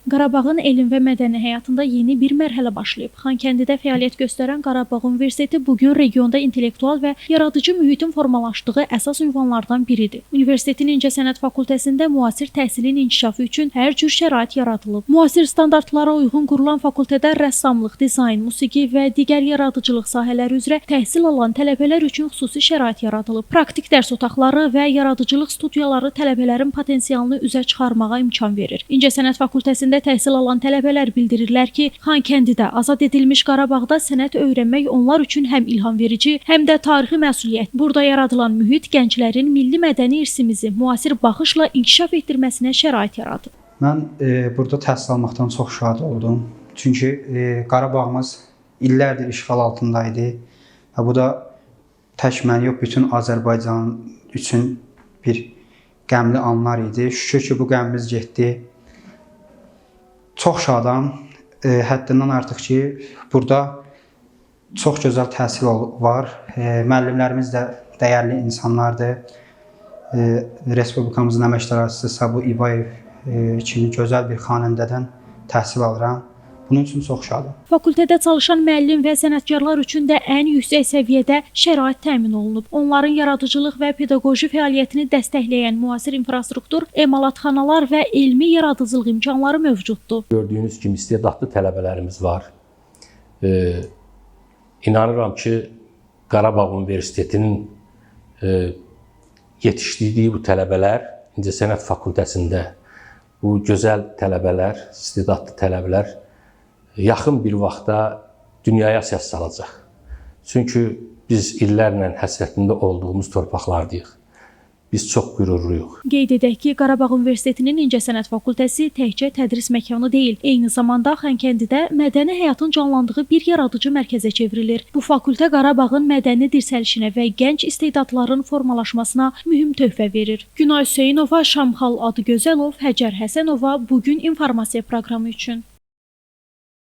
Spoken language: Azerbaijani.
Qarabağın elm və mədəni həyatında yeni bir mərhələ başlayıb. Xankəndidə fəaliyyət göstərən Qarabağ Universiteti bugün regionda intellektual və yaradıcı mühitin formalaşdığı əsas ünvanlardan biridir. Universitetin İncəsənət Fakültəsində müasir təhsilin inkişafı üçün hər cür şərait yaradılıb. Müasir standartlara uyğun qurulan fakültədə rəssamlıq, dizayn, musiqi və digər yaradıcılıq sahələri üzrə təhsil alan tələbələr üçün xüsusi şərait yaradılıb. Praktik dərs otaqları və yaradıcılıq studiyaları tələbələrin potensialını üzə çıxarmağa imkan verir. İncəsənət Fakültəsində təhsil alan tələbələr bildirirlər ki, Xankəndidə azad edilmiş Qarabağda sənət öyrənmək onlar üçün həm ilham verici, həm də tarixi məsuliyyət. Burada yaradılan mühit gənclərin milli mədəni irsimizi müasir baxışla inkişaf etdirməsinə şərait yaradır. Mən burada təhsil almaqdan çox şad oldum. Çünki Qarabağımız illərdir işğal altındaydı və bu da tək mən yox, bütün Azərbaycan üçün bir qəmli anlar idi. Şükür ki, bu qəmimiz getdi. Çox şadam, həddindən artıq ki, burada çox gözəl təhsil var. Müəllimlərimiz də dəyərli insanlardır. Respublikamızın əməkdaşçısı Sabu İbayev kimi gözəl bir xanəndədən təhsil alıram. Bunun üçün çox şadam. Fakültədə çalışan müəllim və sənətkarlar üçün də ən yüksək səviyyədə şərait təmin olunub. Onların yaradıcılıq və pedaqoji fəaliyyətini dəstəkləyən müasir infrastruktur, emalatxanalar və elmi yaradıcılıq imkanları mövcuddur. Gördüyünüz kimi istedadlı tələbələrimiz var. İnanıram ki, Qarabağ Universitetinin yetişdirdiyi bu tələbələr İncəsənət Fakültəsində bu gözəl tələbələr, istedadlı tələbələr yaxın bir vaxtda dünyaya səs salacaq. Çünki biz illərlə həsrətində olduğumuz torpaqlardayıq. Biz çox qürurluyuq. Qeyd edək ki, Qarabağ Universitetinin İncəsənət Fakültəsi təkcə tədris məkanı deyil, eyni zamanda Xankəndidə mədəni həyatın canlandığı bir yaradıcı mərkəzə çevrilir. Bu fakültə Qarabağın mədəni dirsəlişinə və gənc istedadların formalaşmasına mühüm töhfə verir. Günay Hüseynova, Şamxal Adıgözəlov, Həcər Həsənova bugün informasiya proqramı üçün.